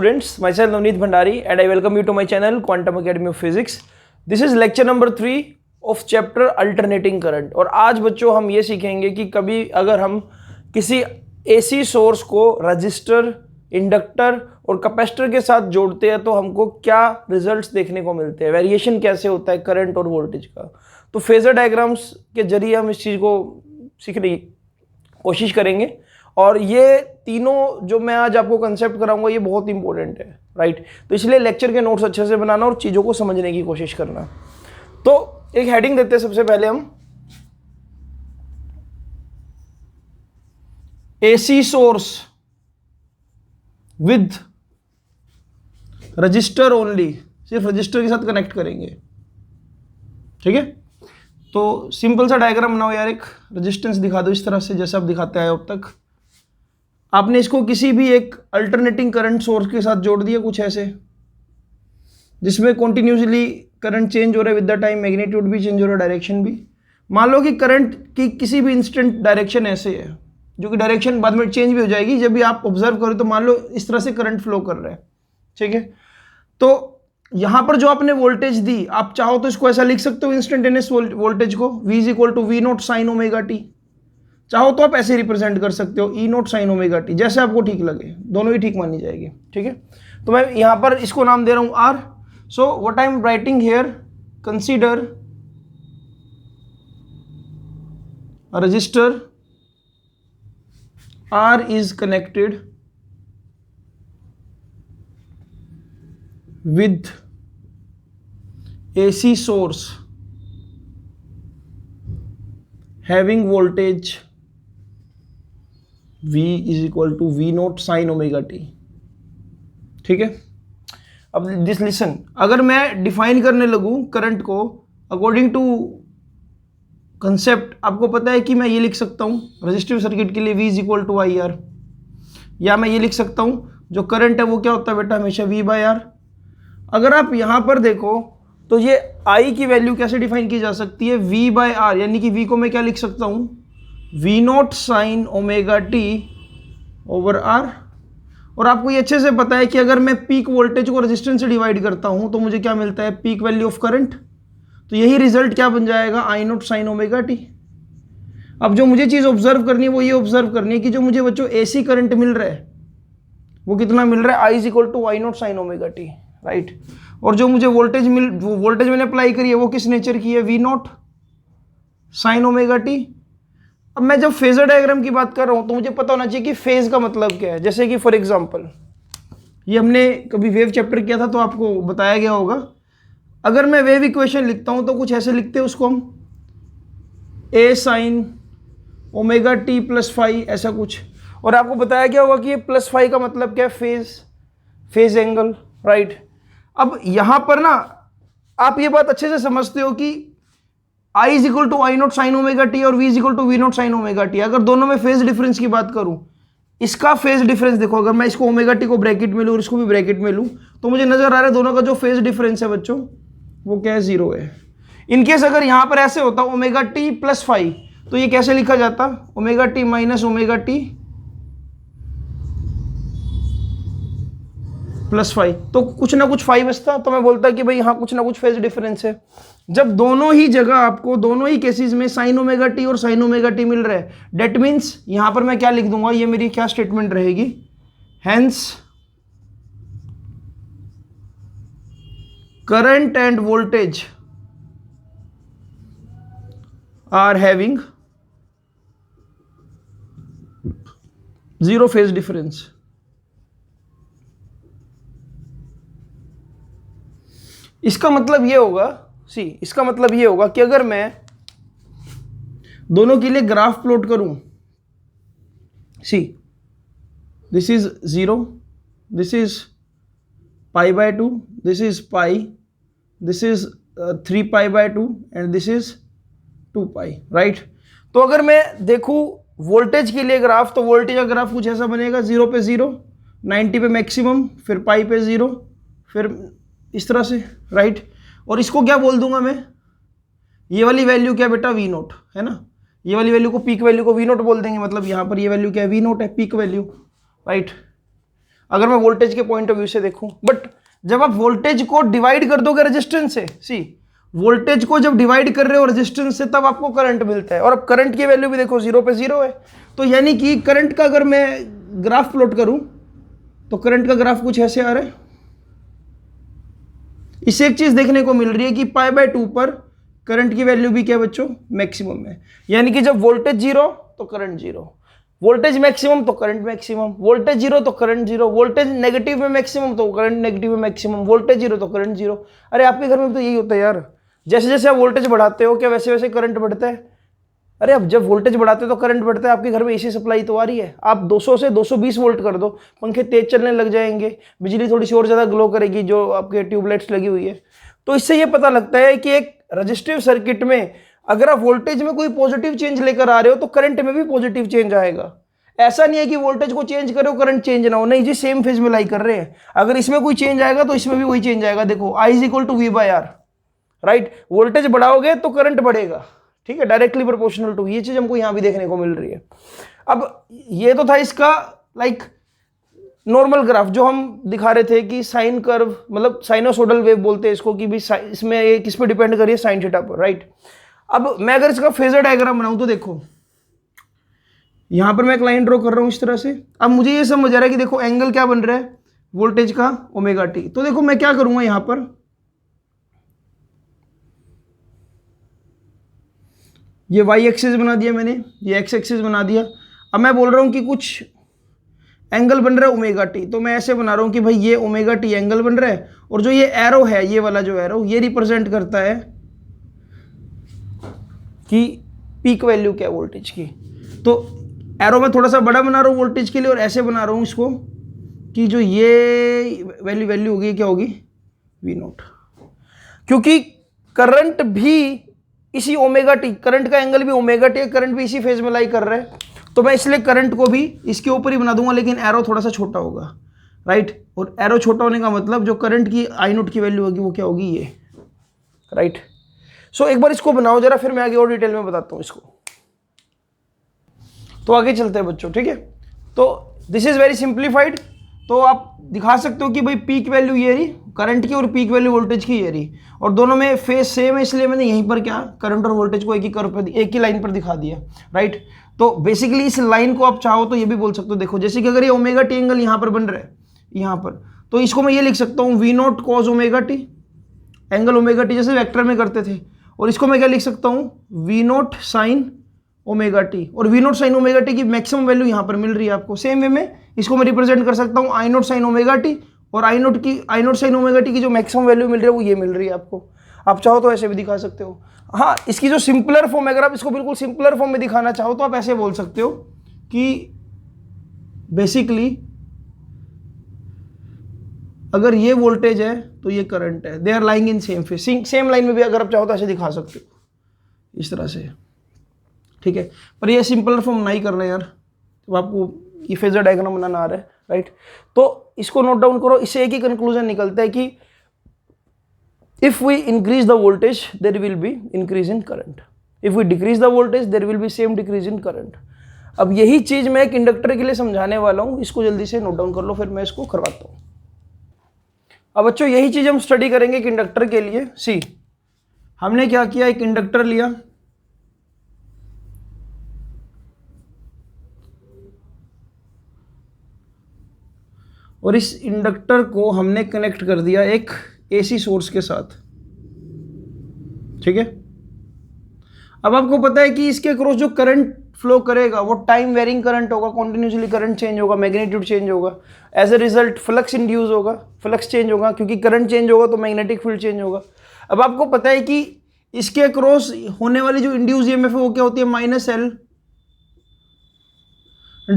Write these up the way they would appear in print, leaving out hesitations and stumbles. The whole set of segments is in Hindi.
students, myself Navneet Bhandari and I welcome you to my channel Quantum Academy of Physics. This is lecture number 3 of chapter Alternating Current. और आज बच्चों हम ये सीखेंगे कि कभी अगर हम किसी AC सोर्स को रजिस्टर, इंडक्टर और कैपेसिटर के साथ जोड़ते हैं तो हमको क्या रिजल्ट्स देखने को मिलते हैं, वेरिएशन कैसे होता है करंट और वोल्टेज का। तो फेजर डायग्राम्स के जरिए हम इस चीज़ को सीखने की कोशिश करेंगे और ये तीनों जो मैं आज आपको कंसेप्ट कराऊंगा ये बहुत इंपॉर्टेंट है, राइट। तो इसलिए लेक्चर के नोट्स अच्छे से बनाना और चीज़ों को समझने की कोशिश करना। तो एक हेडिंग देते हैं सबसे पहले हम, AC source with register only, सिर्फ रजिस्टर के साथ कनेक्ट करेंगे, ठीक है। तो सिंपल सा डायग्राम बनाओ यार, एक रेजिस्टेंस दिखा दो इस तरह से जैसे आप दिखाते आए अब तक। आपने इसको किसी भी एक अल्टरनेटिंग करंट सोर्स के साथ जोड़ दिया, कुछ ऐसे जिसमें कॉन्टिन्यूसली करंट चेंज हो रहा है विद द टाइम, मैग्नीट्यूड भी चेंज हो रहा है, डायरेक्शन भी। मान लो कि करंट की किसी भी इंस्टेंट डायरेक्शन ऐसे है जो कि डायरेक्शन बाद में चेंज भी हो जाएगी जब भी आप ऑब्जर्व करो। तो मान लो इस तरह से करंट फ्लो कर रहा है, ठीक है। तो यहां पर जो आपने वोल्टेज दी, आप चाहो तो इसको ऐसा लिख सकते हो इंस्टेंटेनियस वोल्टेज को, V is equal to V naught sine omega T. चाहो तो आप ऐसे रिप्रेजेंट कर सकते हो, E naught sine omega T, जैसे आपको ठीक लगे, दोनों ही ठीक मानी जाएगी, ठीक है। तो मैं यहां पर इसको नाम दे रहा हूं R। So what I am writing here, consider a resistor R is connected with AC source having voltage V is equal to V naught sin omega t, ठीक है। अब दिस लिसन, अगर मैं डिफाइन करने लगूं करंट को अकॉर्डिंग टू कंसेप्ट, आपको पता है कि मैं ये लिख सकता हूं रेजिस्टिव सर्किट के लिए V is equal to I R, या मैं ये लिख सकता हूं जो करंट है वो क्या होता है बेटा, हमेशा V बाय आर। अगर आप यहां पर देखो तो ये I की वैल्यू कैसे डिफाइन की जा सकती है, V बाय आर, यानी कि V को मैं क्या लिख सकता हूं, V naught sine omega T over R. और आपको ये अच्छे से पता है कि अगर मैं पीक वोल्टेज को रेजिस्टेंस से डिवाइड करता हूं तो मुझे क्या मिलता है, पीक वैल्यू ऑफ करंट। तो यही रिजल्ट क्या बन जाएगा, आई नॉट साइन ओमेगा टी। अब जो मुझे चीज़ ऑब्जर्व करनी है वो ये ऑब्जर्व करनी है कि जो मुझे बच्चों एसी करंट मिल रहा है वो कितना मिल रहा है, I is equal to I naught sine omega T, right. और जो मुझे वोल्टेज मैंने अप्लाई करी है वो किस नेचर की है, V naught sine omega T. अब मैं जब फेजर डायग्राम की बात कर रहा हूं तो मुझे पता होना चाहिए कि फेज का मतलब क्या है। जैसे कि फॉर एग्जांपल ये हमने कभी वेव चैप्टर किया था तो आपको बताया गया होगा। अगर मैं वेव इक्वेशन लिखता हूं तो कुछ ऐसे लिखते हैं उसको हम, A sine omega T plus phi, ऐसा कुछ। और आपको बताया गया होगा कि ये प्लस फाई का मतलब क्या है, फेज एंगल, राइट। अब यहां पर ना आप ये बात अच्छे से समझते हो कि I is equal to I naught sine omega T और V is equal to V naught sine omega T. अगर दोनों में फेज डिफरेंस की बात करूं, इसका फेज डिफरेंस देखो, अगर मैं इसको ओमेगा टी को ब्रैकेट में लूं और इसको भी ब्रैकेट में लूं तो मुझे नजर आ रहा है दोनों का जो फेज डिफरेंस है बच्चों वो क्या है, 0 है। इनकेस अगर यहां पर ऐसे होता ओमेगा टी प्लस फाई तो ये कैसे लिखा जाता, omega T minus omega T plus phi, तो कुछ ना कुछ फाई बचता। तो मैं बोलता कि भाई यहाँ कुछ ना कुछ फेज डिफरेंस है। जब दोनों ही जगह आपको दोनों ही केसेस में साइन ओमेगा टी और साइन ओमेगा टी मिल रहा है, डेट मीन्स यहां पर मैं क्या लिख दूंगा, ये मेरी क्या स्टेटमेंट रहेगी, hence current and voltage are having 0 phase difference. इसका मतलब ये होगा, इसका मतलब ये होगा कि अगर मैं दोनों के लिए ग्राफ प्लॉट करूं, this is 0, this is pi by 2, this is pi, this is 3 pi by 2 and this is 2 pi, right. तो अगर मैं देखूं वोल्टेज के लिए ग्राफ, तो वोल्टेज का ग्राफ कुछ ऐसा बनेगा, 0 पे 0, 90 पे मैक्सिमम, फिर पाई पे 0, फिर इस तरह से, राइट। और इसको क्या बोल दूंगा मैं, ये वाली वैल्यू क्या बेटा, वी नोट है ना, ये वाली वैल्यू को, पीक वैल्यू को वी नोट बोल देंगे, मतलब यहाँ पर ये वैल्यू क्या है, वी नोट है, पीक वैल्यू, राइट। अगर मैं वोल्टेज के पॉइंट ऑफ व्यू से देखूं। बट जब आप वोल्टेज को डिवाइड कर दोगे रेजिस्टेंस से, सी वोल्टेज को जब डिवाइड कर रहे हो रेजिस्टेंस से तब आपको करंट मिलता है। और अब करंट की वैल्यू भी देखो 0 पे 0 है, तो यानी कि करंट का अगर मैं ग्राफ प्लॉट करूं तो करंट का ग्राफ कुछ ऐसे आ रहा है। इससे एक चीज देखने को मिल रही है कि π/2 पर करंट की वैल्यू भी क्या बच्चों, मैक्सिमम है। यानी कि जब वोल्टेज 0 तो करंट 0, वोल्टेज मैक्सिमम तो करंट मैक्सिमम, वोल्टेज 0 तो करंट 0, वोल्टेज नेगेटिव में मैक्सिमम तो करंट नेगेटिव में मैक्सिमम, वोल्टेज 0 तो करंट 0। अरे आपके घर में तो यही होता है यार, जैसे जैसे आप वोल्टेज बढ़ाते हो क्या वैसे वैसे करंट बढ़ता है। अरे अब जब वोल्टेज बढ़ाते हो तो करंट बढ़ता है। आपके घर में एसी सप्लाई तो आ रही है, आप 200 से 220 वोल्ट कर दो, पंखे तेज चलने लग जाएंगे, बिजली थोड़ी सी और ज़्यादा ग्लो करेगी जो आपके ट्यूबलाइट्स लगी हुई है। तो इससे ये पता लगता है कि एक रजिस्टिव सर्किट में अगर आप वोल्टेज में कोई पॉजिटिव चेंज लेकर आ रहे हो तो करंट में भी पॉजिटिव चेंज आएगा। ऐसा नहीं है कि वोल्टेज को चेंज करो करंट चेंज ना हो, नहीं जी, सेम फेज में लाई कर रहे हैं। अगर इसमें कोई चेंज आएगा तो इसमें भी वही चेंज आएगा। देखो I = V/R, राइट। वोल्टेज बढ़ाओगे तो करंट बढ़ेगा, ठीक है, डायरेक्टली प्रोपोर्शनल टू। ये चीज हमको यहां भी देखने को मिल रही है। अब ये तो था इसका लाइक नॉर्मल ग्राफ जो हम दिखा रहे थे कि साइन कर्व, मतलब साइनोसोडल वेव बोलते हैं इसको, कि भी इसमें ये किस पे डिपेंड करिए, साइन थीटा पर, राइट। अब मैं अगर इसका फेजर डायग्राम बनाऊं तो देखो यहां पर मैं एक लाइन ड्रॉ कर रहा हूं इस तरह से। अब मुझे ये समझ आ रहा है कि देखो एंगल क्या बन रहा है, वोल्टेज का ω/t। तो देखो मैं क्या करूंगा, यहां पर ये y एक्सिस बना दिया मैंने, ये x एक्सिस बना दिया। अब मैं बोल रहा हूं कि कुछ एंगल बन रहा है ω/t, तो मैं ऐसे बना रहा हूं कि भाई ये ω/t एंगल बन रहा है, और जो ये एरो है, ये वाला जो एरो, ये रिप्रेजेंट करता है कि पीक वैल्यू क्या है वोल्टेज की। तो एरो में थोड़ा सा बड़ा बना रहा हूँ वोल्टेज के लिए, और ऐसे बना रहा हूँ इसको कि जो ये वैल्यू होगी क्या होगी, V0, क्योंकि करंट भी इसी ω/t, करंट का एंगल भी ω/t है, करंट भी इसी फेज में लाई कर रहा है। तो मैं इसलिए करंट को भी इसके ऊपर ही बना दूंगा, लेकिन एरो थोड़ा सा छोटा होगा, राइट। और एरो छोटा होने का मतलब जो करंट की I0 की वैल्यू होगी वो क्या होगी, ये, राइट। सो एक बार इसको बनाओ जरा, फिर मैं आगे और डिटेल में बताता हूँ इसको। तो आगे चलते हैं बच्चों, ठीक है। तो दिस इज वेरी सिंप्लीफाइड। तो आप दिखा सकते हो कि भाई पीक वैल्यू ये रही करंट की और पीक वैल्यू वोल्टेज की ये रही, और दोनों में फेज सेम है, इसलिए मैंने यहीं पर क्या करंट और वोल्टेज को एक ही कर्व पर, एक ही लाइन पर दिखा दिया, राइट। तो बेसिकली इस लाइन को आप चाहो तो ये भी बोल सकते हो, देखो जैसे कि अगर ये ω/t एंगल यहाँ पर बन रहा है यहाँ पर, तो इसको मैं ये लिख सकता हूँ V0 cos ω/t, angle ω/t जैसे वेक्टर में करते थे। और इसको मैं क्या लिख सकता हूँ, V0 sin ω/t, और V0 sin ω/t की मैक्सिमम वैल्यू यहाँ पर मिल रही है आपको। सेम वे में इसको मैं रिप्रेजेंट कर सकता हूँ I0 sin ω/t, और I0 sin ω/t की जो मैक्सिमम वैल्यू मिल रही है वो ये मिल रही है आपको। आप चाहो तो ऐसे भी दिखा सकते हो। हाँ, इसकी जो सिंपलर फॉर्म, अगर आप इसको बिल्कुल सिंपलर फॉर्म में दिखाना चाहो तो आप ऐसे बोल सकते हो कि बेसिकली अगर ये वोल्टेज है तो ये करंट है, they are lying in same phase. Same line में भी अगर आप चाहो तो ऐसे दिखा सकते हो इस तरह से, ठीक है। पर ये सिंपलर फॉर्म नहीं करना यार, तो आपको ये फेजर डायग्राम बनाना आ रहा है, राइट। तो इसको नोट डाउन करो। इससे एक ही कंक्लूजन निकलता है कि if we increase the voltage there will be increase in current, if we decrease the voltage there will be same decrease in current। अब यही चीज मैं एक इंडक्टर के लिए समझाने वाला हूं, इसको जल्दी से नोट डाउन कर लो, फिर मैं इसको करवाता हूं। अब बच्चों यही चीज हम स्टडी करेंगे एक इंडक्टर के लिए। सी हमने क्या किया, एक इंडक्टर लिया, और इस इंडक्टर को हमने कनेक्ट कर दिया एक AC सोर्स के साथ, ठीक है। अब आपको पता है कि इसके क्रॉस जो करंट फ्लो करेगा वो टाइम वेरिंग करंट होगा, कॉन्टिन्यूसली करंट चेंज होगा, मैग्नीट्यूड चेंज होगा, as a result flux induce होगा, फ्लक्स चेंज होगा, क्योंकि करंट चेंज होगा तो मैग्नेटिक फील्ड चेंज होगा। अब आपको पता है कि इसके क्रॉस होने वाली जो इंड्यूस EMF है वो क्या होती है, -L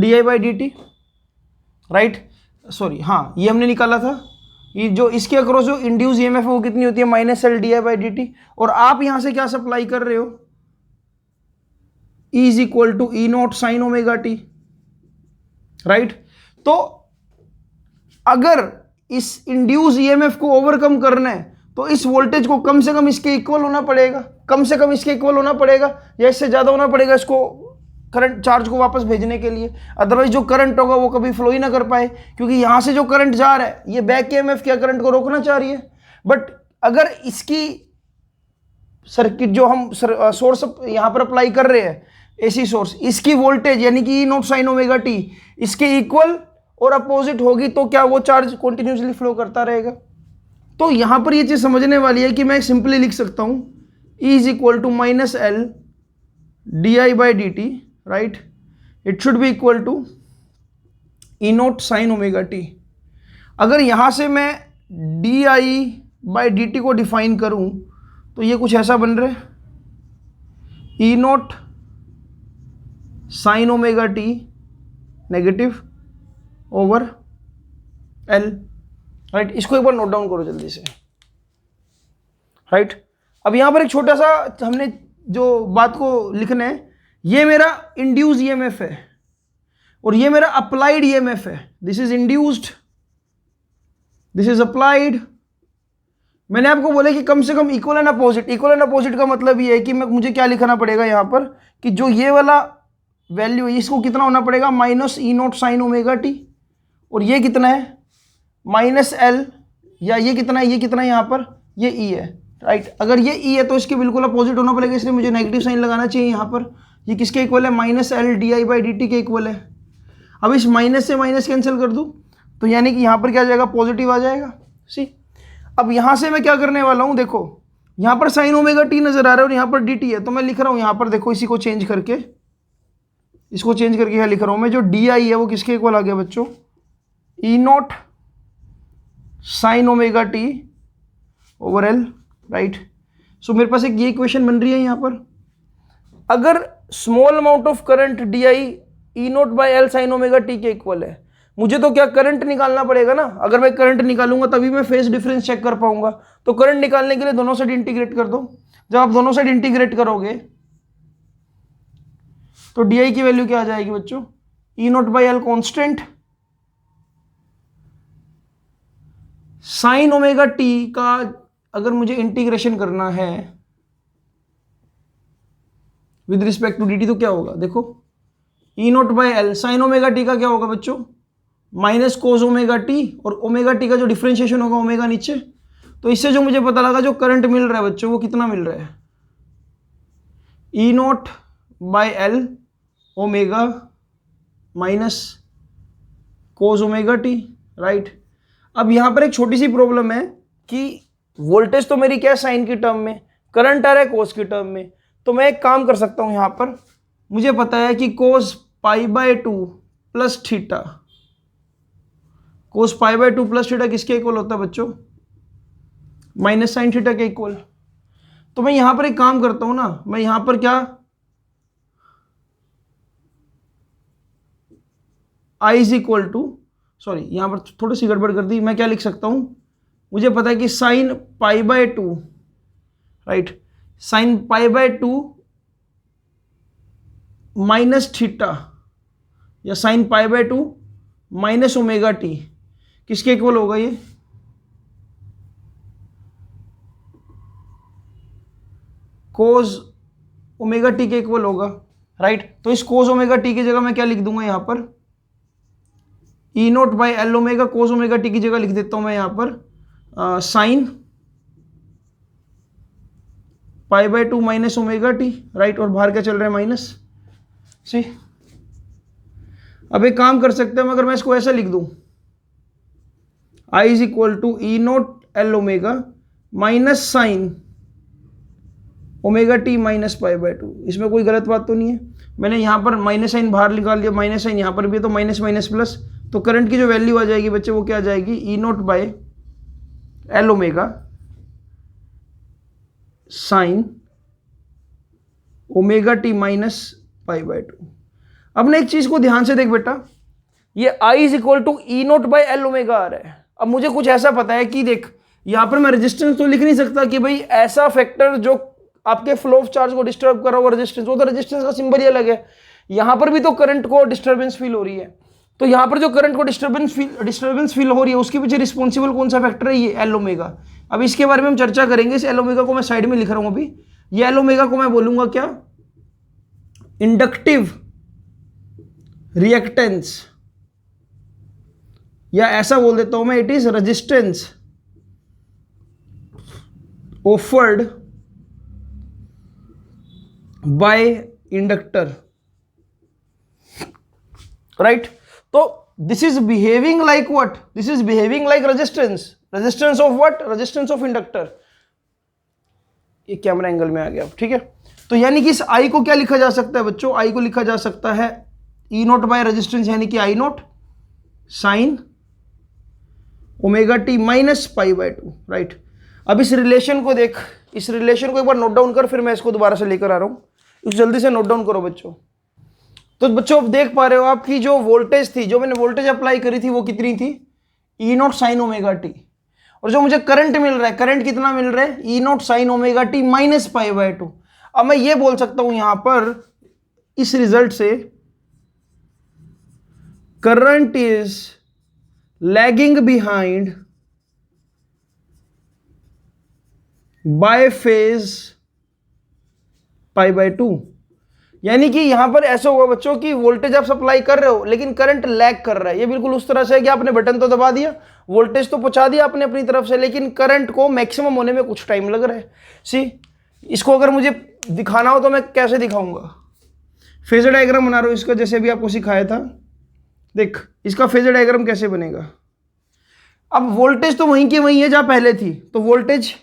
di/dt, राइट। सॉरी, हाँ, ये हमने निकाला था। ये जो इसके अक्रॉस जो इंड्यूस EMF है वो कितनी होती है, -L di/dt। और आप यहां से क्या सप्लाई कर रहे हो, E = E0 sin ω/t, right. तो अगर इस इंड्यूस EMF को ओवरकम करना है तो इस वोल्टेज को कम से कम इसके इक्वल होना पड़ेगा, कम से कम इसके इक्वल होना पड़ेगा, या इससे ज्यादा होना पड़ेगा इसको करंट चार्ज को वापस भेजने के लिए, अदरवाइज जो करंट होगा वो कभी फ्लो ही ना कर पाए, क्योंकि यहाँ से जो करंट जा रहा है ये बैक ईएमएफ क्या करंट को रोकना चाह रही है। बट अगर इसकी सर्किट जो हम सोर्स यहाँ पर अप्लाई कर रहे हैं एसी सोर्स, इसकी वोल्टेज यानी कि ई नॉट साइन ओमेगा टी इसके इक्वल और अपोजिट होगी, तो क्या वो चार्ज कंटिन्यूसली फ्लो करता रहेगा। तो यहाँ पर ये चीज़ समझने वाली है कि मैं सिंपली लिख सकता हूँ E is equal to minus L D I by D T, right, it should be equal to E naught sine omega T. अगर यहाँ से मैं D I by D T को डिफाइन करूँ तो ये कुछ ऐसा बन रहा है, E naught sine omega T negative over L, right. इसको एक बार नोट डाउन करो जल्दी से, राइट। अब यहां पर एक छोटा सा हमने जो बात को लिखना है, ये मेरा इंड्यूस ईएमएफ है और ये मेरा अप्लाइड ईएमएफ है। This is induced, this is applied. मैंने आपको बोला कि कम से कम equal and opposite. Equal and opposite का मतलब ये है कि मुझे क्या लिखना पड़ेगा यहाँ पर कि जो ये वाला वैल्यू है इसको कितना होना पड़ेगा, माइनस ई नॉट साइन ओमेगा टी, और ये कितना है माइनस एल, या ये कितना है, ये कितना है यहाँ पर, ये ई है, राइट। अगर ये ई है तो इसके बिल्कुल अपोजिट होना पड़ेगा, इसलिए मुझे नेगेटिव साइन लगाना चाहिए यहाँ पर। ये किसके इक्वल है, minus L D I by D T के इक्वल है। अब इस माइनस से माइनस कैंसिल कर दूँ तो यानी कि यहाँ पर क्या आ जाएगा, पॉजिटिव आ जाएगा। सी, अब यहाँ से मैं क्या करने वाला हूँ, देखो यहाँ पर साइन ओमेगा टी नजर आ रहा है और यहाँ पर डी टी है, तो मैं लिख रहा हूँ यहाँ पर, देखो इसी को चेंज करके, इसको चेंज करके क्या लिख रहा हूँ मैं, जो डी आई है वो किसके इक्वल आ गया बच्चों, E naught sine omega T over L, right. So मेरे पास एक ये इक्वेशन बन रही है यहाँ पर। अगर small amount of current D I E naught by L sine omega T के इक्वल है, मुझे तो क्या करंट निकालना पड़ेगा ना। अगर मैं करंट निकालूंगा तभी मैं फेज डिफरेंस चेक कर पाऊंगा। तो करंट निकालने के लिए दोनों साइड इंटीग्रेट कर दो। जब आप दोनों साइड इंटीग्रेट करोगे तो डी आई की वैल्यू क्या आ जाएगी बच्चों, E naught by L constant, sine omega T का अगर मुझे इंटीग्रेशन करना है with respect to D T तो क्या होगा, देखो E naught by L sine omega T का क्या होगा बच्चों, माइनस कोस ओमेगा टी, और ओमेगा टी का जो डिफरेंशिएशन होगा ओमेगा नीचे। तो इससे जो मुझे पता लगा जो करंट मिल रहा है बच्चों वो कितना मिल रहा है, E naught by L omega minus cos omega T, right. अब यहाँ पर एक छोटी सी प्रॉब्लम है कि वोल्टेज तो मेरी क्या है साइन की टर्म में, करंट आ रहा है कोस की टर्म में। तो मैं एक काम कर सकता हूँ, यहाँ पर मुझे पता है कि cos pi by 2 plus theta, cos pi by 2 plus theta किसके इक्वल होता है बच्चों, माइनस साइन थीटा के इक्वल। तो मैं यहां पर एक काम करता हूं ना, मैं यहां पर क्या I is equal to, sorry यहां पर थोड़ी सी गड़बड़ कर दी, मैं क्या लिख सकता हूं, मुझे पता है कि sine pi by 2, right, sine pi by 2 minus theta या sine pi by 2 minus omega T किसके इक्वल होगा, ये कोस ओमेगा टी के इक्वल होगा, राइट। तो इस कोस ओमेगा टी की जगह मैं क्या लिख दूंगा यहाँ पर, E naught by L omega, cos omega T की जगह लिख देता हूं मैं यहाँ पर sine pi by 2 minus omega T, right. और बाहर क्या चल रहा है, माइनस। सी, अब एक काम कर सकते हैं, अगर मैं इसको ऐसा लिख दूं, I is equal to E naught L omega minus sine omega T minus pi by 2, इसमें कोई गलत बात तो नहीं है। मैंने यहाँ पर माइनस साइन बाहर निकाल दिया, माइनस साइन यहाँ पर भी है, तो माइनस माइनस प्लस, तो करंट की जो वैल्यू आ जाएगी बच्चे वो क्या आ जाएगी, E naught by L omega sine omega T minus pi by 2। अब ना एक चीज को ध्यान से देख बेटा, ये I is equal to E naught by L omega आ रहा है। अब मुझे कुछ ऐसा पता है कि देख यहां पर मैं रेजिस्टेंस तो लिख नहीं सकता कि भाई ऐसा फैक्टर जो आपके फ्लो ऑफ चार्ज को डिस्टर्ब कर रहा हो रेजिस्टेंस, वो तो रेजिस्टेंस का सिंबल ही अलग है। यहां पर भी तो करंट को डिस्टर्बेंस फील हो रही है, तो यहां पर जो करंट को डिस्टर्बेंस फील हो रही है उसके पीछे रिस्पॉन्सिबल कौन सा फैक्टर है, ये एल ओमेगा। अब इसके बारे में हम चर्चा करेंगे। इस एल ओमेगा को मैं साइड में लिख रहा हूं अभी। ये एल ओमेगा को मैं बोलूंगा क्या, इंडक्टिव रिएक्टेंस, या ऐसा बोल देता हूं मैं, it is resistance offered by inductor, right. तो this is behaving like what, this is behaving like resistance, resistance of what, resistance of inductor. ये कैमरा एंगल में आ गया, ठीक है। तो यानी कि इस आई को क्या लिखा जा सकता है बच्चों, आई को लिखा जा सकता है ई नोट बाय रेजिस्टेंस, यानी कि I naught sine omega T minus pi by 2, right. अब इस रिलेशन को देख, इस रिलेशन को एक बार नोट डाउन कर, फिर मैं इसको दोबारा से लेकर आ रहा हूं, इस जल्दी से नोट डाउन करो बच्चों। तो बच्चों अब देख पा रहे हो आपकी जो वोल्टेज थी, जो मैंने वोल्टेज अप्लाई करी थी वो कितनी थी, ई नोट साइन ओमेगा टी, और जो मुझे करंट मिल रहा है, करंट कितना मिल रहा है, E naught sine omega T minus pi by 2। अब मैं ये बोल सकता हूं यहां पर इस रिजल्ट से, current is lagging behind bye phase pi by 2। यानी कि यहां पर ऐसा होगा बच्चों कि वोल्टेज आप सप्लाई कर रहे हो लेकिन करंट लैग कर रहा है। ये बिल्कुल उस तरह से है कि आपने बटन तो दबा दिया, वोल्टेज तो पहुंचा दिया आपने अपनी तरफ से, लेकिन करंट को मैक्सिमम होने में कुछ टाइम लग रहा है। सी, इसको अगर मुझे दिखाना हो तो मैं कैसे दिखाऊंगा, फेजर डायग्राम बना रहा हूं इसका, जैसे अभी आपको सिखाया था। देख इसका फेजर डायग्राम कैसे बनेगा। अब वोल्टेज तो वहीं की वहीं है जहां पहले थी, तो वोल्टेज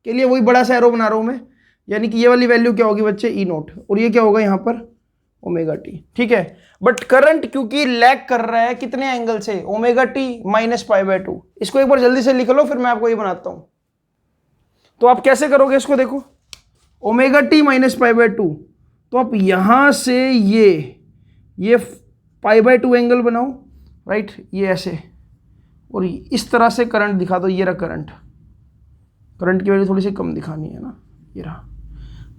के लिए वही बड़ा सा एरो बना रहा हूं मैं, यानी कि ये वाली वैल्यू क्या होगी बच्चे, ई नोट, और ये क्या होगा यहाँ पर ओमेगा टी, ठीक है। बट करंट क्योंकि लैग कर रहा है कितने एंगल से, omega T minus pi by 2। इसको एक बार जल्दी से लिख लो, फिर मैं आपको ये बनाता हूं। तो आप कैसे करोगे इसको, देखो omega T minus pi by 2, तो आप यहां से ये पाई बाय 2 एंगल बनाओ, राइट, ये ऐसे, और इस तरह से करंट दिखा दो। ये रहा करंट, करंट की वैल्यू थोड़ी सी कम दिखानी है ना, ये रहा।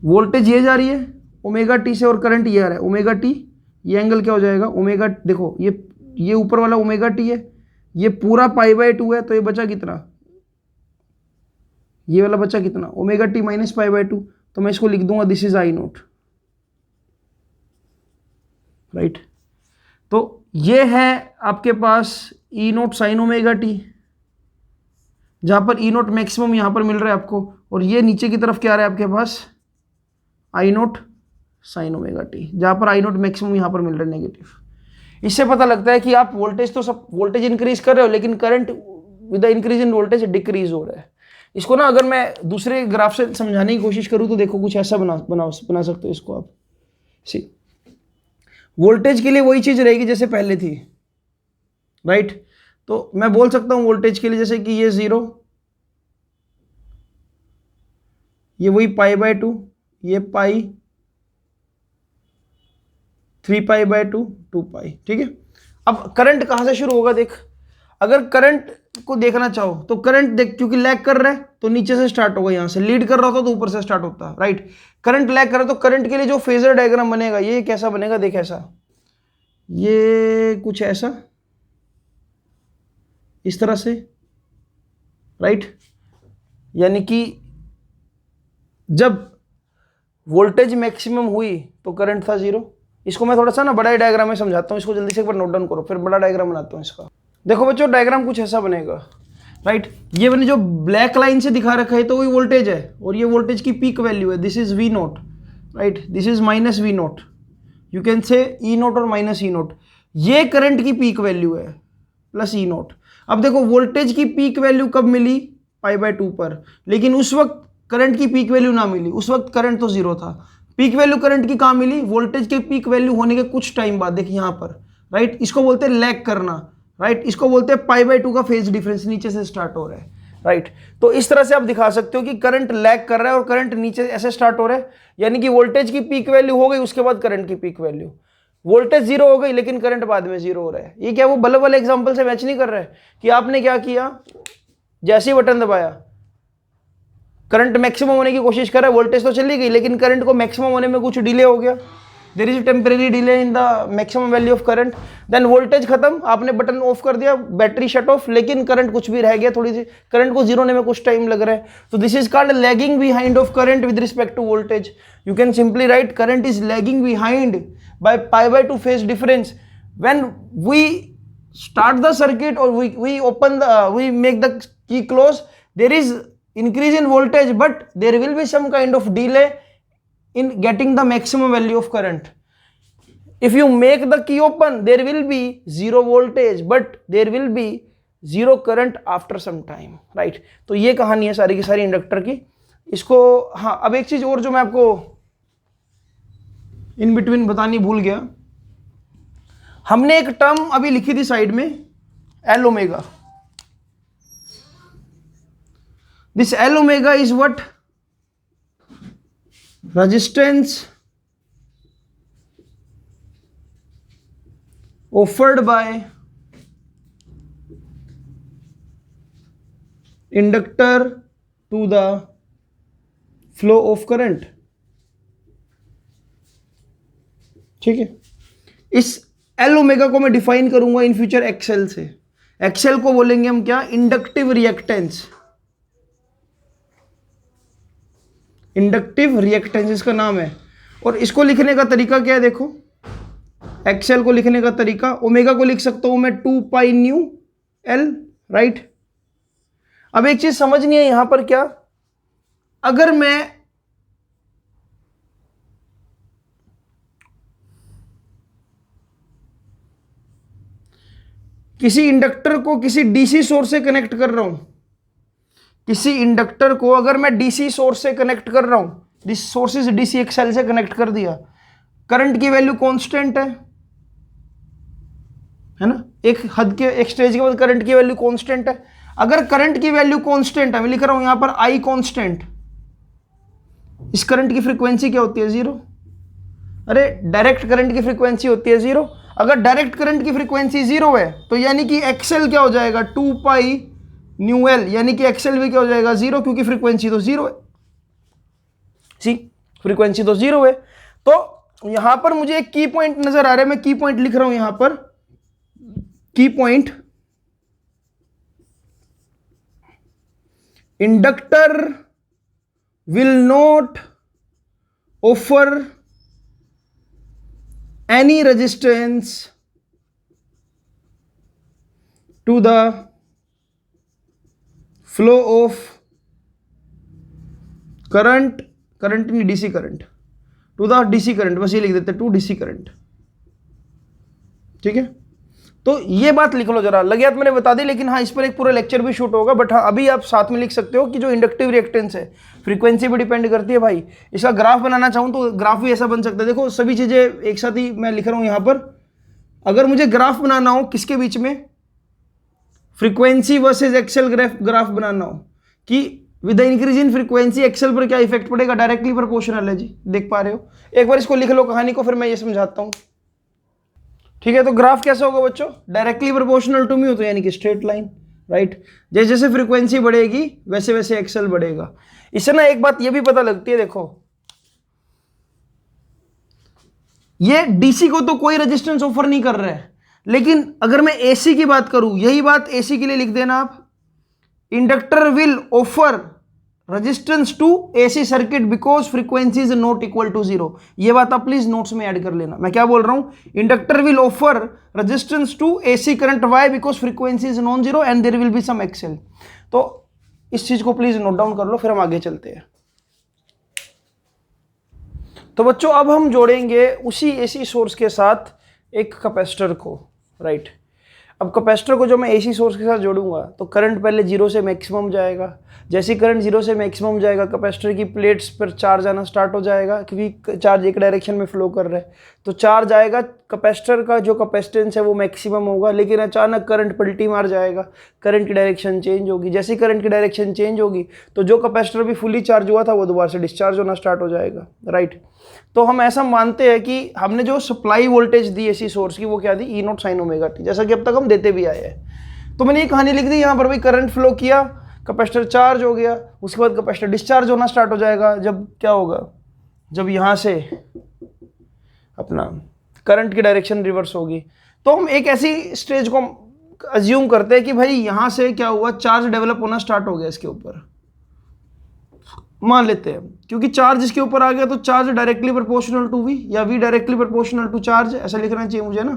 वोल्टेज ये जा रही है ओमेगा टी से, और करंट ये आ रहा है ओमेगा टी, ये एंगल क्या हो जाएगा ओमेगा, देखो ये ऊपर वाला ओमेगा टी है, ये पूरा पाई बाय 2 है, तो ये बचा कितना, ये वाला बचा कितना, omega T minus pi by 2। तो मैं इसको लिख दूंगा this is I note, right. तो ये है आपके पास ई नोट साइन ओमेगा टी, जहां पर ई नोट मैक्सिमम यहां पर मिल रहा है आपको, और ये नीचे की तरफ क्या आ रहा है आपके पास, आई नोट साइन ओमेगा टी, जहां पर आई नोट मैक्सिमम यहां पर मिल रहा है नेगेटिव। इससे पता लगता है कि आप वोल्टेज तो सब वोल्टेज इंक्रीज कर रहे हो, लेकिन current with the increase in voltage decrease हो रहा है। इसको ना अगर मैं दूसरे ग्राफ से समझाने की कोशिश करूं तो देखो कुछ ऐसा बना सकते हो इसको आप। सी, वोल्टेज के लिए वही चीज रहेगी जैसे पहले थी, राइट। तो मैं बोल सकता हूं वोल्टेज के लिए जैसे कि ये 0, ये वही पाई बाय 2, ये पाई, 3 पाई बाय 2, 2 पाई, ठीक है। अब करंट कहां से शुरू होगा, देख अगर करंट को देखना चाहो तो करंट देख, क्योंकि लैग कर रहा है तो नीचे से स्टार्ट होगा, यहां से लीड कर रहा था तो ऊपर से स्टार्ट होता है, राइट। करंट लैग कर रहा है तो करंट के लिए जो फेजर डायग्राम बनेगा ये कैसा बनेगा, देख ऐसा, ये कुछ ऐसा इस तरह से, राइट। यानी कि जब वोल्टेज मैक्सिमम हुई तो करंट था 0। इसको मैं थोड़ा सा ना बड़ा डायग्राम में समझाता हूँ, इसको जल्दी से एक बार नोट डाउन करो, फिर बड़ा डायग्राम बनाता हूँ इसका। देखो बच्चों डायग्राम कुछ ऐसा बनेगा, राइट। ये मैंने जो ब्लैक लाइन से दिखा रखा है तो वही वोल्टेज है, और ये वोल्टेज की पीक वैल्यू है, this is V naught, right, this is minus V naught, you can say E naught और माइनस ई नोट। ये करंट की पीक वैल्यू है प्लस ई नोट। अब देखो वोल्टेज की पीक वैल्यू कब मिली, पाई बाय 2 पर, लेकिन उस वक्त करंट की पीक वैल्यू ना मिली, उस वक्त करंट तो 0 था। पीक वैल्यू करंट की कहाँ मिली, वोल्टेज के पीक वैल्यू होने के कुछ टाइम बाद, देखिए यहाँ पर, राइट। इसको बोलते हैं लैग करना, राइट। इसको बोलते हैं पाई बाय 2 का फेज डिफरेंस, नीचे से स्टार्ट हो रहा है, राइट। तो इस तरह से आप दिखा सकते हो कि करंट लैग कर रहा है और करंट नीचे ऐसे स्टार्ट हो रहा है, यानी कि वोल्टेज की पीक वैल्यू हो गई, उसके बाद करंट की पीक वैल्यू, वोल्टेज 0 हो गई लेकिन करंट बाद में 0 हो रहा है। ये क्या वो बल्ब वाले एग्जांपल से मैच नहीं कर रहा है कि आपने क्या किया, जैसे ही बटन दबाया करंट मैक्सिमम होने की कोशिश कर रहा है, वोल्टेज तो चली गई लेकिन करंट को मैक्सिमम होने में कुछ डिले हो गया, there is temporary delay in the maximum value of current, then voltage खत्म, आपने बटन ऑफ कर दिया, बैटरी शट ऑफ, लेकिन करंट कुछ भी रह गया, थोड़ी सी करंट को 0 होने में कुछ टाइम लग रहा है। तो this is called lagging behind of current with respect to voltage. You can simply write current is lagging behind by pi by 2 phase difference when we start the circuit or we make the key close, there is increase in voltage, but there will be some kind of delay in getting the maximum value of current. If you make the key open, there will be zero voltage, but there will be zero current after some time, right? तो ये कहानी है सारी की सारी इंडक्टर की। इसको हाँ, अब एक चीज और जो मैं आपको इन बिटवीन बतानी भूल गया, हमने एक टर्म अभी लिखी थी साइड में, L omega. This L omega is what? Resistance offered by inductor to the flow of current। ठीक है, इस एल ओमेगा को मैं डिफाइन करूंगा इन फ्यूचर एक्सएल से। एक्सएल को बोलेंगे हम क्या? Inductive reactance. इंडक्टिव रिएक्टेंस इसका नाम है। और इसको लिखने का तरीका क्या है? देखो, एक्सएल को लिखने का तरीका, ओमेगा को लिख सकता हूं मैं 2 पाई न्यू एल, राइट। अब एक चीज समझनी है यहां पर, क्या अगर मैं किसी इंडक्टर को किसी डीसी सोर्स से कनेक्ट कर रहा हूं, किसी इंडक्टर को अगर मैं डीसी सोर्स से कनेक्ट कर रहा हूं, this source is DC, XL से कनेक्ट कर दिया, करंट की वैल्यू कांस्टेंट है ना, एक हद के, एक स्टेज के बाद करंट की वैल्यू कांस्टेंट है। अगर करंट की वैल्यू कांस्टेंट है, मैं लिख रहा हूं यहां पर आई कांस्टेंट, इस करंट की फ्रीक्वेंसी क्या होती है? जीरो। अरे डायरेक्ट करंट की फ्रीक्वेंसी होती है जीरो। अगर डायरेक्ट करंट की फ्रीक्वेंसी जीरो है तो यानी कि एक्सएल क्या हो जाएगा? 2 पाई न्यू एल, यानी कि एक्सएल भी क्या हो जाएगा? जीरो, क्योंकि फ्रीक्वेंसी तो जीरो है। सी, फ्रीक्वेंसी तो जीरो है। तो यहां पर मुझे एक की पॉइंट नजर आ रहा है, मैं की पॉइंट लिख रहा हूं यहां पर, key point, inductor will not offer any resistance to the flow of current, current नहीं DC current, to the DC current, बस ये लिख देते हैं, टू डीसी करंट। ठीक है, तो ये बात लिख लो जरा, लगे हाथ मैंने बता दी, लेकिन हाँ इस पर एक पूरा लेक्चर भी शूट होगा, बट हाँ अभी आप साथ में लिख सकते हो कि जो इंडक्टिव रिएक्टेंस है फ्रीक्वेंसी भी डिपेंड करती है भाई। इसका ग्राफ बनाना चाहूँ तो ग्राफ भी ऐसा बन सकता है। देखो सभी चीजें एक साथ ही मैं लिख रहा हूँ यहाँ पर। अगर मुझे ग्राफ बनाना हो किसके बीच में, फ्रीक्वेंसी वर्सेज एक्सएल ग्राफ बनाना हो कि with the increase in frequency XL पर क्या इफेक्ट पड़ेगा, डायरेक्टली प्रोपोर्शनल है जी, देख पा रहे हो। एक बार इसको लिख लो कहानी को, फिर मैं ये समझाता हूँ। ठीक है, तो ग्राफ कैसा होगा बच्चों? डायरेक्टली प्रोपोर्शनल टू म्यू, तो यानी कि स्ट्रेट लाइन, राइट। जैसे जैसे फ्रीक्वेंसी बढ़ेगी वैसे वैसे एक्सएल बढ़ेगा। इससे ना एक बात ये भी पता लगती है, देखो ये डीसी को तो कोई रेजिस्टेंस ऑफर नहीं कर रहा है, लेकिन अगर मैं एसी की बात करूं, यही बात एसी के लिए लिख देना आप, inductor will offer resistance to AC circuit because frequency is not equal to zero. ये बात आप प्लीज नोट्स में ऐड कर लेना। मैं क्या बोल रहा हूं? Inductor will offer resistance to AC current why because frequency is non zero and there will be some XL. तो इस चीज को प्लीज नोट डाउन कर लो, फिर हम आगे चलते हैं। तो बच्चों अब हम जोड़ेंगे उसी एसी सोर्स के साथ एक कैपेसिटर को, राइट। अब कैपेसिटर को जो मैं एसी सोर्स के साथ जोड़ूंगा तो करंट पहले जीरो से मैक्सिमम जाएगा। जैसे करंट जीरो से मैक्सिमम जाएगा, कैपेसिटर की प्लेट्स पर चार्ज आना स्टार्ट हो जाएगा, क्योंकि चार्ज एक डायरेक्शन में फ्लो कर रहा है। तो चार्ज आएगा, कैपेसिटर का जो कैपेसिटेंस है वो मैक्सिमम होगा, लेकिन अचानक करंट पलटी मार जाएगा, करंट की डायरेक्शन चेंज होगी। जैसे करंट की डायरेक्शन चेंज होगी तो जो कैपेसिटर भी फुली चार्ज हुआ था वो दोबारा से डिस्चार्ज होना स्टार्ट हो जाएगा, राइट। तो हम ऐसा मानते हैं कि हमने जो सप्लाई वोल्टेज दी एसी सोर्स की वो क्या दी? ई नॉट साइन ओमेगा टी, जैसा कि अब तक हम देते भी आए हैं। तो मैंने ये कहानी लिख दी, यहाँ पर भी करंट फ्लो किया, कैपेसिटर चार्ज हो गया, उसके बाद कैपेसिटर डिस्चार्ज होना स्टार्ट हो जाएगा। जब क्या होगा? जब यहाँ से अपना करंट की डायरेक्शन रिवर्स होगी। तो हम एक ऐसी स्टेज को अज्यूम करते हैं कि भाई यहाँ से क्या हुआ, चार्ज डेवलप होना स्टार्ट हो गया इसके ऊपर, मान लेते हैं, क्योंकि चार्ज इसके ऊपर आ गया तो charge directly proportional to V, या V directly proportional to charge, ऐसा लिखना चाहिए मुझे ना।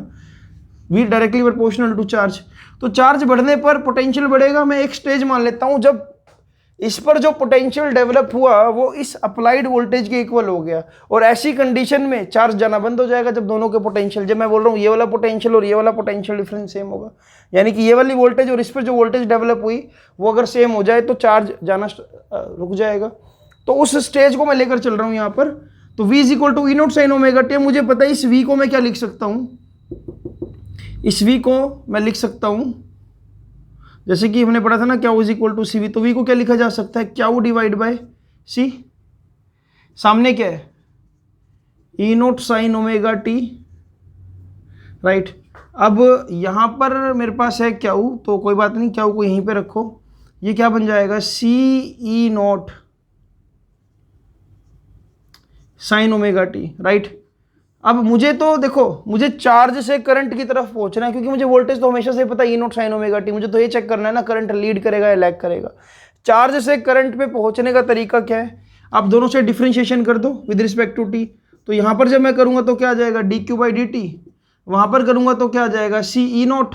V directly proportional to charge. तो चार्ज बढ़ने पर पोटेंशियल बढ़ेगा। मैं एक स्टेज मान लेता हूं जब इस पर जो पोटेंशियल डेवलप हुआ वो इस अप्लाइड वोल्टेज के इक्वल हो गया, और ऐसी कंडीशन में चार्ज जाना बंद हो जाएगा जब दोनों के पोटेंशियल, जब मैं बोल रहा हूँ ये वाला पोटेंशियल और ये वाला पोटेंशियल डिफरेंस सेम होगा, यानी कि ये वाली वोल्टेज और इस पर जो वोल्टेज डेवलप हुई वो अगर सेम हो जाए तो चार्ज जाना रुक जाएगा। तो उस स्टेज को मैं लेकर चल रहा हूँ यहाँ पर। तो V is equal to E naught sine omega T. मुझे पता है इस V को मैं क्या लिख सकता हूँ, इस V को मैं लिख सकता हूँ जैसे कि हमने पढ़ा था ना Q is equal to C V. तो V को क्या लिखा जा सकता है, क्यू डिवाइड बाय सी, सामने क्या है E naught sine omega T, right. अब यहाँ पर मेरे पास है क्यू, तो कोई बात नहीं, क्यू को यहीं पे रखो। ये क्या बन जाएगा, C E naught sine omega T, right. अब मुझे तो देखो, मुझे चार्ज से करंट की तरफ पहुंचना है, क्योंकि मुझे वोल्टेज तो हमेशा से पता है E naught sine omega T. मुझे तो ये चेक करना है ना करंट लीड करेगा या लैग करेगा। चार्ज से करंट पे पहुंचने का तरीका क्या है, आप दोनों से डिफरेंशिएशन कर दो विद रिस्पेक्ट टू टी। तो यहाँ पर जब मैं करूँगा तो क्या आ जाएगा, D Q by D T. वहाँ पर करूँगा तो क्या आ जाएगा, C E naught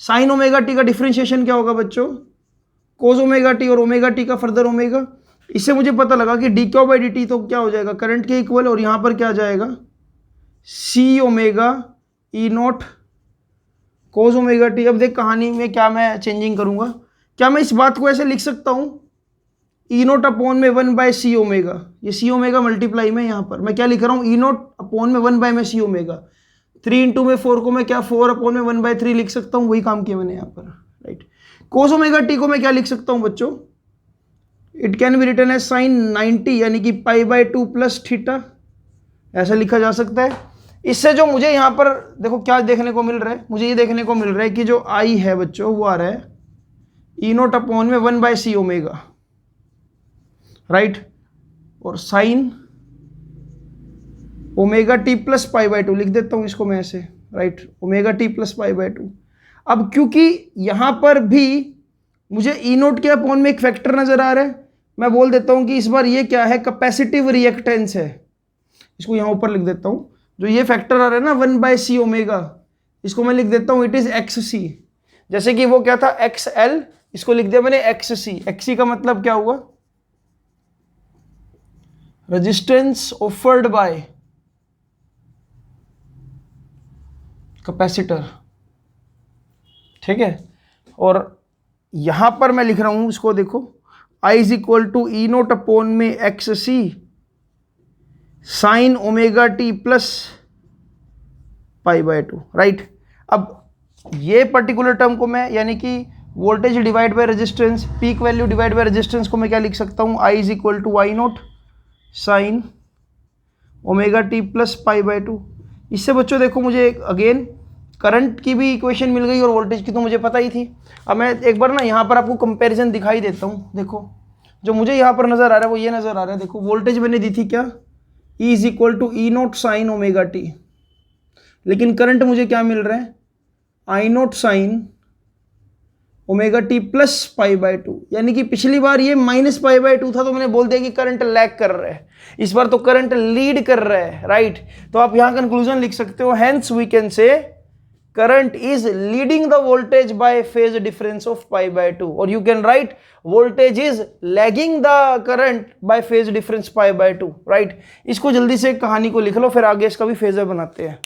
sine omega T का डिफरेंशिएशन क्या होगा बच्चों, कोस ओमेगा टी, और ओमेगा टी का फर्दर ओमेगा। इससे मुझे पता लगा कि D Q by D T तो क्या हो जाएगा, करंट के इक्वल, और यहाँ पर क्या आ जाएगा, सी ओमेगा ई नोट कोस ओमेगा टी। अब देख कहानी में क्या मैं चेंजिंग करूँगा, क्या मैं इस बात को ऐसे लिख सकता हूँ, ई नोट अपॉन में 1 बाय सी ओमेगा। ये सी ओमेगा मल्टीप्लाई में यहाँ पर मैं क्या लिख रहा हूँ, ई नोट अपॉन में 1 बाय में सी ओमेगा। 3 इंटू में 4 को मैं क्या 4 अपॉन में 1 बाय 3 लिख सकता हूँ, वही काम किया मैंने यहाँ पर, राइट। कोस ओमेगा टी को मैं क्या लिख सकता हूँ बच्चों, it can be written as sine 90 यानी कि पाई बाय 2 प्लस थीटा, ऐसा लिखा जा सकता है। इससे जो मुझे यहाँ पर देखो क्या देखने को मिल रहा है, मुझे ये देखने को मिल रहा है कि जो आई है बच्चों वो आ रहा है ई नोट अपॉन में 1 बाय सी ओमेगा, राइट, और sign omega T plus pi by 2 लिख देता हूँ इसको मैं ऐसे, right, omega T plus pi by 2। अब क्योंकि यहाँ पर भी मुझे ई नोट के अपॉन में एक फैक्टर नजर आ रहा है, मैं बोल देता हूँ कि इस बार ये क्या है, कैपेसिटिव रिएक्टेंस है। इसको यहाँ ऊपर लिख देता हूँ, जो ये फैक्टर आ रहा है ना 1 बाय सी ओमेगा, इसको मैं लिख देता हूँ इट इज एक्स सी। जैसे कि वो क्या था एक्स एल, इसको लिख दिया मैंने एक्स सी। एक्स सी का मतलब क्या हुआ, रेजिस्टेंस ऑफर्ड बाय कैपेसिटर, ठीक है। और यहां पर मैं लिख रहा हूं इसको देखो, I is equal to E naught upon में X C sine omega T plus pi by 2, right. अब ये पर्टिकुलर टर्म को मैं यानी कि voltage divide by resistance, peak value divide by resistance को मैं क्या लिख सकता हूँ, I is equal to I naught sine omega T plus pi by 2। इससे बच्चों देखो मुझे अगेन करंट की भी इक्वेशन मिल गई और वोल्टेज की तो मुझे पता ही थी। अब मैं एक बार ना यहाँ पर आपको कंपैरिजन दिखाई देता हूँ। देखो जो मुझे यहाँ पर नज़र आ रहा है वो ये नज़र आ रहा है, देखो वोल्टेज मैंने दी थी क्या, E is equal to E naught sine omega T, लेकिन करंट मुझे क्या मिल रहा है, I naught sine omega T plus pi by 2। यानी कि पिछली बार ये माइनस पाई बाय 2 था तो मैंने बोल दिया कि करंट लैग कर रहा है, इस बार तो करंट लीड कर रहा है, राइट। तो आप यहां कंक्लूजन लिख सकते हो, hence we can say current is leading the voltage by phase difference of pi by 2, और you can write voltage is lagging the current by phase difference pi by 2, right. इसको जल्दी से कहानी को लिख लो, फिर आगे इसका भी फेजर बनाते हैं।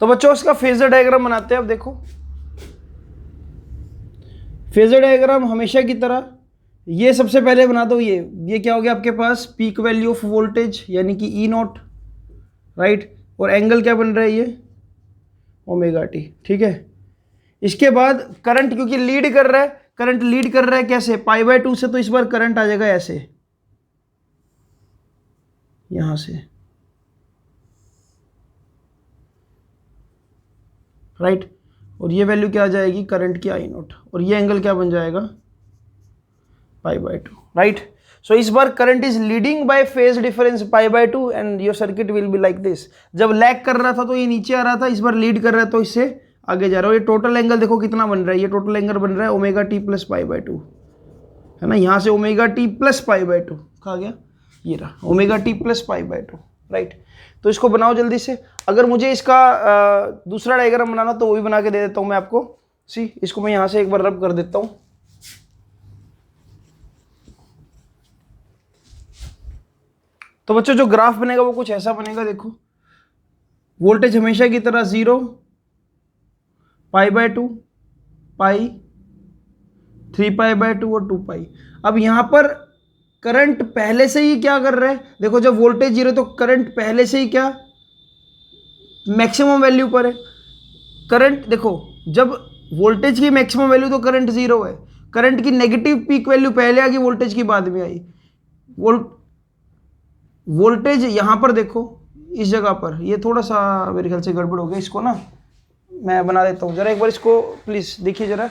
तो बच्चों इसका फेजर डायग्राम बनाते हैं। अब देखो फेजर डायग्राम हमेशा की तरह ये सबसे पहले बना दो। ये क्या हो गया आपके पास, पीक वैल्यू ऑफ वोल्टेज यानी कि ई नॉट, राइट, और एंगल क्या बन रहा है ये ओमेगा टी, ठीक है। इसके बाद करंट क्योंकि लीड कर रहा है, करंट लीड कर रहा है कैसे, पाई बाय 2 से, तो इस बार करंट आ जाएगा ऐसे यहां से, राइट, और ये वैल्यू क्या आ जाएगी करंट की आई नोट, और ये एंगल क्या बन जाएगा पाई बाय 2, राइट। सो इस बार current is leading by phase difference pi by 2 and your circuit will be like this. जब लैग कर रहा था तो ये नीचे आ रहा था, इस बार लीड कर रहा है तो इससे आगे जा रहा है। ये टोटल एंगल देखो कितना बन रहा है, ये टोटल एंगल बन रहा है omega T plus pi by 2, है ना। यहाँ से omega T plus pi by 2 कहा गया, ये रहा omega T plus pi by 2, right. तो इसको बनाओ जल्दी से। अगर मुझे इसका दूसरा डायग्राम बनाना तो वो भी बना के दे देता हूं मैं आपको। सी, इसको मैं यहां से एक बार रब कर देता हूं। तो बच्चों जो ग्राफ बनेगा वो कुछ ऐसा बनेगा, देखो वोल्टेज हमेशा की तरह 0, π/2, पाई, 3π/2 और 2π। अब यहां पर करंट पहले से ही क्या कर रहा है, देखो जब वोल्टेज 0 तो करंट पहले से ही क्या मैक्सिमम वैल्यू पर है। करंट देखो जब वोल्टेज की मैक्सिमम वैल्यू तो करंट 0 है, करंट की नेगेटिव पीक वैल्यू पहले आ गई, वोल्टेज की बाद में आई। वोल्टेज यहां पर देखो इस जगह पर, ये थोड़ा सा मेरे ख्याल से गड़बड़ हो गया, इसको ना मैं बना देता हूं जरा एक बार, इसको प्लीज देखिए जरा।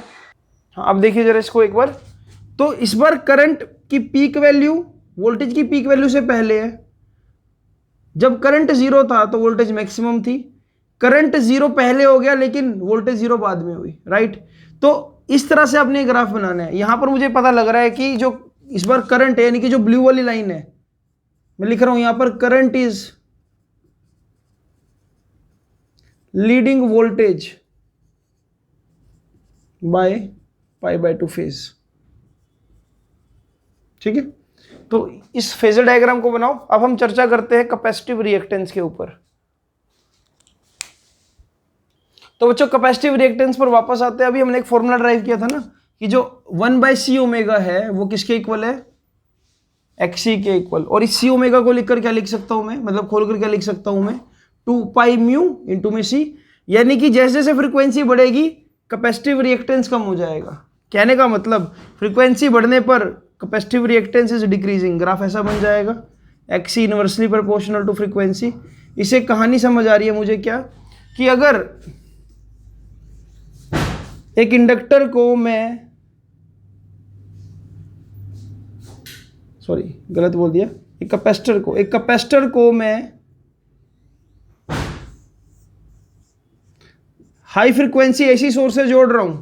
हाँ अब देखिए जरा इसको एक बार। तो इस बार करंट की पीक वैल्यू वोल्टेज की पीक वैल्यू से पहले है। जब करंट 0 था तो वोल्टेज मैक्सिमम थी, करंट 0 पहले हो गया लेकिन वोल्टेज 0 बाद में हुई, राइट। तो इस तरह से आपने ग्राफ बनाना है। यहां पर मुझे पता लग रहा है कि जो इस बार करंट है, यानी कि जो ब्लू वाली लाइन है, मैं लिख रहा हूं यहां पर current is leading voltage by π/2 phase, ठीक है। तो इस फेजर डायग्राम को बनाओ। अब हम चर्चा करते हैं कैपेसिटिव रिएक्टेंस के ऊपर। तो बच्चों कैपेसिटिव रिएक्टेंस पर वापस आते हैं। अभी हमने एक फॉर्मूला ड्राइव किया था ना कि जो 1/c ओमेगा है वो किसके इक्वल है, XC के इक्वल। और इस सी ओमेगा को लिखकर क्या लिख सकता हूं मैं, मतलब खोलकर क्या लिख सकता हूं मैं, 2πμ इंटू में c। यानी कि जैसे जैसे फ्रीक्वेंसी बढ़ेगी कैपेसिटिव रिएक्टेंस कम हो जाएगा। कहने का मतलब फ्रीक्वेंसी बढ़ने पर capacitive reactance is decreasing, graph ऐसा बन जाएगा, XC inversely proportional to frequency. इसे कहानी समझ आ रही है मुझे क्या, कि अगर एक इंडक्टर को मैं, सॉरी गलत बोल दिया, एक कैपेसिटर को मैं हाई फ्रीक्वेंसी एसी सोर्स से जोड़ रहा हूं।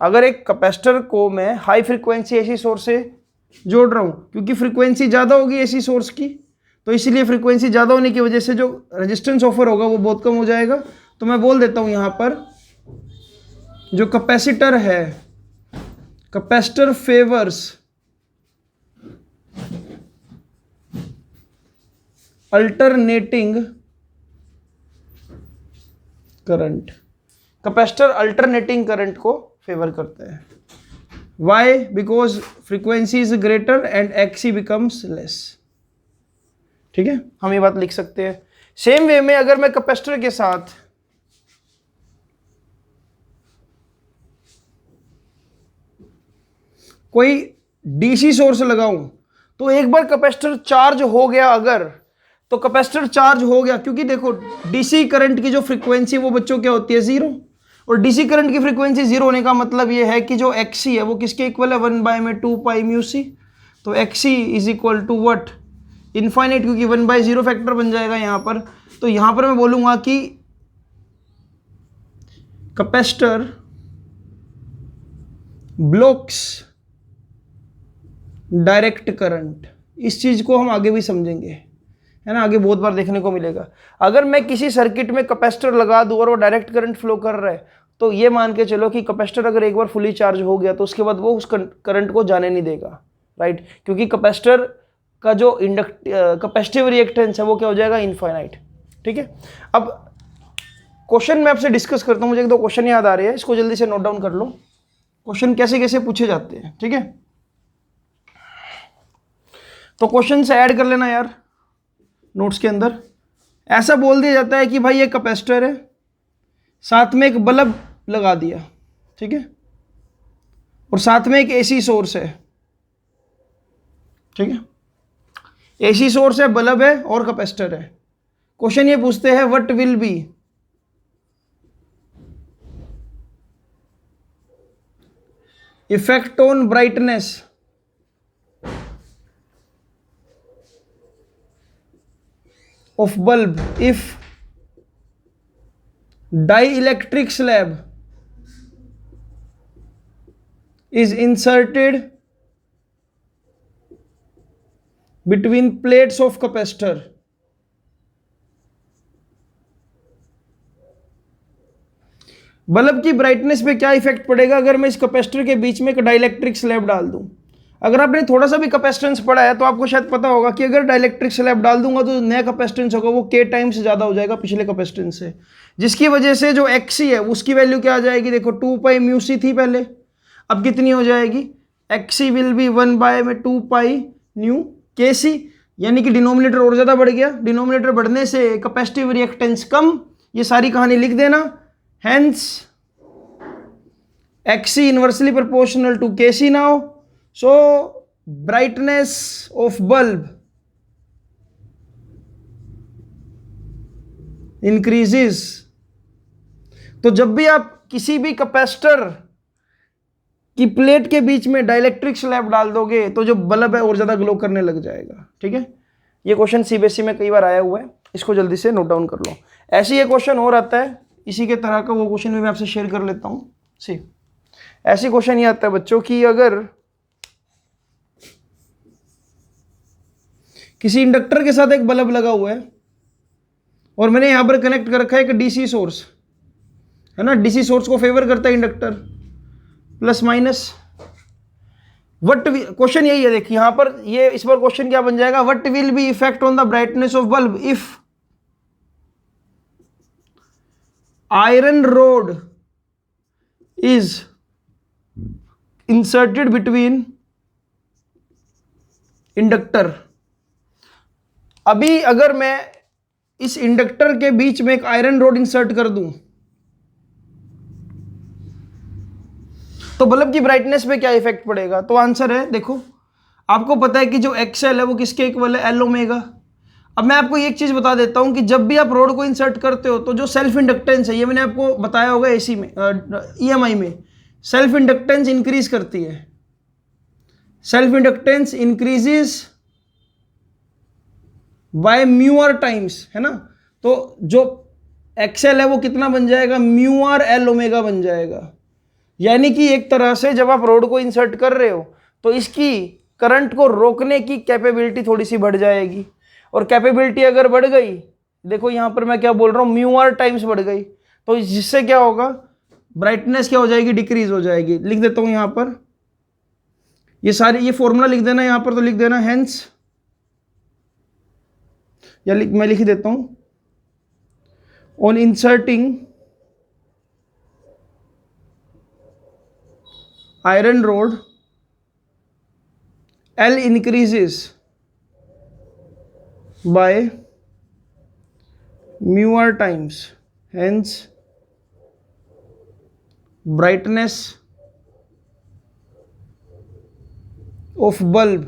अगर एक कैपेसिटर को मैं हाई फ्रीक्वेंसी एसी सोर्स से जोड़ रहा हूं, क्योंकि फ्रीक्वेंसी ज्यादा होगी एसी सोर्स की, तो इसीलिए फ्रीक्वेंसी ज्यादा होने की वजह से जो रेजिस्टेंस ऑफर होगा वो बहुत कम हो जाएगा। तो मैं बोल देता हूं यहां पर जो कैपेसिटर है, capacitor favours alternating current, capacitor alternating current को फेवर करता है। Why, because frequency is greater and XC becomes less, ठीक है। हम ये बात लिख सकते हैं। सेम वे में अगर मैं कैपेसिटर के साथ कोई DC सोर्स लगाऊं, तो एक बार कैपेसिटर चार्ज हो गया अगर, तो कैपेसिटर चार्ज हो गया, क्योंकि देखो DC करंट की जो फ्रीक्वेंसी वो बच्चों क्या होती है, 0। और DC करंट की फ्रीक्वेंसी 0 होने का मतलब ये है कि जो XC है वो किसके इक्वल है, 1/2πμc। तो XC is equal to what, infinite, क्योंकि 1/0 फैक्टर बन जाएगा यहां पर। तो यहां पर मैं बोलूंगा कि कैपेसिटर ब्लॉक्स डायरेक्ट करंट। इस चीज को हम आगे भी समझेंगे, है ना, आगे बहुत बार देखने को मिलेगा। अगर मैं किसी सर्किट में कैपेसिटर लगा दूं और वो डायरेक्ट करंट फ्लो कर रहा है, तो ये मान के चलो कि कैपेसिटर अगर एक बार फुली चार्ज हो गया तो उसके बाद वो उस करंट को जाने नहीं देगा, राइट। क्योंकि कैपेसिटर का जो कैपेसिटिव रिएक्टेंस है वो क्या हो जाएगा, इनफाइनाइट, ठीक है। अब क्वेश्चन मैं आपसे डिस्कस करता हूं, मुझे एक दो क्वेश्चन याद आ रहे हैं, इसको जल्दी से नोट डाउन कर लो। क्वेश्चन कैसे कैसे पूछे जाते हैं, ठीक है। तो क्वेश्चन से ऐड कर लेना यार नोट्स के अंदर। ऐसा बोल दिया जाता है कि भाई ये कैपेसिटर है, साथ में एक बल्ब लगा दिया, ठीक है, और साथ में एक AC सोर्स है, ठीक है। AC सोर्स है, बल्ब है और कैपेसिटर है। क्वेश्चन ये पूछते हैं what will be effect on brightness of bulb if dielectric slab is inserted between plates of capacitor bulb की ब्राइटनेस पे क्या इफेक्ट पड़ेगा अगर मैं इस कैपेसिटर के बीच में एक डाइलेक्ट्रिक स्लैब डाल दूं। अगर आपने थोड़ा सा भी कैपेसिटेंस पढ़ा है तो आपको शायद पता होगा कि अगर डाइलेक्ट्रिक स्लैब डाल दूंगा तो नया कैपेसिटेंस होगा वो k टाइम्स ज़्यादा हो जाएगा पिछले कैपेसिटेंस से, जिसकी वजह से जो xc है उसकी वैल्यू क्या आ जाएगी, देखो 2 पाई म्यू सी थी पहले, अब कितनी हो जाएगी, xc विल बी 1 बाय में 2 पाई न्यू के सी, यानी कि डिनोमिनेटर और ज़्यादा बढ़ गया, डिनोमिनेटर बढ़ने से कैपेसिटिव रिएक्टेंस कम, ये सारी कहानी लिख देना। Hence xc inversely proportional to K C now, so brightness of bulb increases। तो जब भी आप किसी भी कैपेसिटर की प्लेट के बीच में डाइलेक्ट्रिक स्लैब डाल दोगे तो जो बल्ब है और ज्यादा ग्लो करने लग जाएगा। ठीक है, ये क्वेश्चन सीबीएसई में कई बार आया हुआ है, इसको जल्दी से नोट डाउन कर लो। ऐसे ये क्वेश्चन और आता है इसी के तरह का, वो क्वेश्चन भी मैं आपसे शेयर कर लेता हूं। सी ऐसे क्वेश्चन ये आता है बच्चों की, अगर किसी इंडक्टर के साथ एक बल्ब लगा हुआ है और मैंने यहां पर कनेक्ट कर रखा है एक डीसी सोर्स, है ना, डीसी सोर्स को फेवर करता है inductor plus minus. What question यही है, देखिए यहां पर ये इस बार क्वेश्चन क्या बन जाएगा, what will be effect on the brightness of bulb if iron rod is inserted between inductor. अभी अगर मैं इस इंडक्टर के बीच में एक आयरन रोड इंसर्ट कर दूं तो बल्ब की ब्राइटनेस पे क्या इफेक्ट पड़ेगा, तो आंसर है, देखो आपको पता है कि जो एक्सएल है वो किसके इक्वल है, एल ओमेगा। अब मैं आपको एक चीज बता देता हूं कि जब भी आप रोड को इंसर्ट करते हो तो जो सेल्फ इंडक्टेंस है, ये मैंने आपको बताया होगा एसी में, ईएमआई में, सेल्फ इंडक्टेंस इंक्रीज करती है, self inductance increases by mu R times, है ना। तो जो एक्सएल है वो कितना बन जाएगा, म्यू आर एल ओमेगा बन जाएगा। यानी कि एक तरह से जब आप रोड को इंसर्ट कर रहे हो तो इसकी करंट को रोकने की कैपेबिलिटी थोड़ी सी बढ़ जाएगी, और कैपेबिलिटी अगर बढ़ गई, देखो यहां पर मैं क्या बोल रहा हूं, म्यू आर टाइम्स बढ़ गई, तो जिससे क्या होगा, ब्राइटनेस क्या हो जाएगी, डिक्रीज हो जाएगी। लिख देता हूं यहां पर, ये सारी ये फॉर्मूला लिख देना यहां पर, तो लिख देना हेंस, या मैं लिख देता हूं, on inserting iron rod L increases by mu r times, hence brightness of bulb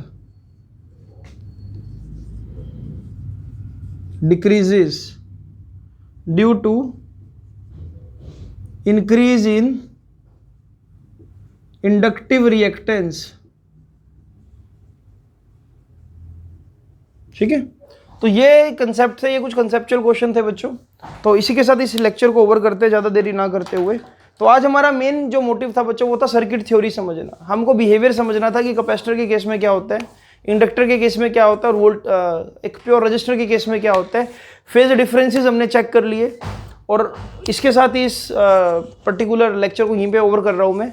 decreases due to increase in inductive reactance. ठीक है, तो ये कंसेप्ट थे, ये कुछ कंसेप्चुअल क्वेश्चन थे बच्चों। तो इसी के साथ इस लेक्चर को ओवर करते हैं, ज़्यादा देरी ना करते हुए। तो आज हमारा मेन जो मोटिव था बच्चों वो था सर्किट थ्योरी समझना, हमको बिहेवियर समझना था कि कैपेसिटर के केस में क्या होता है, इंडक्टर के केस में क्या होता है, और वोल्ट एक प्योर रजिस्टर के केस में क्या होता है। फेज डिफरेंसेस हमने चेक कर लिए, और इसके साथ ही इस पर्टिकुलर लेक्चर को यहीं पे ओवर कर रहा हूँ मैं।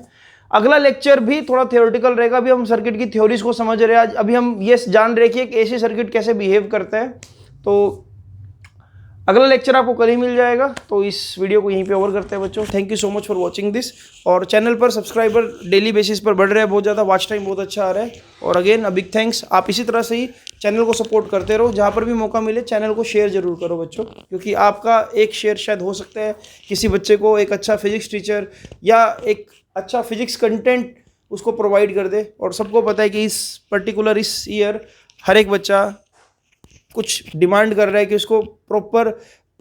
अगला लेक्चर भी थोड़ा थियोरेटिकल रहेगा, अभी हम सर्किट की थ्योरीज को समझ रहे हैं, अभी हम ये जान रहे कि एक एसी सर्किट कैसे बिहेव करता है। तो अगला लेक्चर आपको कल ही मिल जाएगा। तो इस वीडियो को यहीं पे ओवर करते हैं बच्चों। Thank you so much for watching this. और चैनल पर सब्सक्राइबर डेली बेसिस पर बढ़ रहे हैं बहुत ज़्यादा, वॉच टाइम बहुत अच्छा आ रहा है। और अगेन अ बिग थैंक्स, आप इसी तरह से ही चैनल को सपोर्ट करते रहो, जहाँ पर भी मौका मिले चैनल को शेयर जरूर करो बच्चों, क्योंकि आपका एक शेयर शायद हो सकता है किसी बच्चे को एक अच्छा फिजिक्स टीचर या एक अच्छा फिजिक्स कंटेंट उसको प्रोवाइड कर दे। और सबको पता है कि इस पर्टिकुलर इस ईयर हर एक बच्चा कुछ डिमांड कर रहा है कि उसको प्रॉपर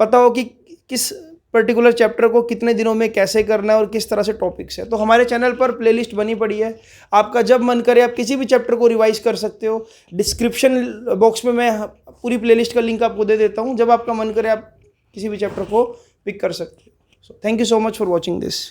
पता हो कि किस पर्टिकुलर चैप्टर को कितने दिनों में कैसे करना है और किस तरह से टॉपिक्स है। तो हमारे चैनल पर प्लेलिस्ट बनी पड़ी है, आपका जब मन करे आप किसी भी चैप्टर को रिवाइज कर सकते हो। डिस्क्रिप्शन बॉक्स में मैं पूरी प्लेलिस्ट का लिंक आपको दे देता हूँ, जब आपका मन करे आप किसी भी चैप्टर को पिक कर सकते हो। So thank you so much for watching this.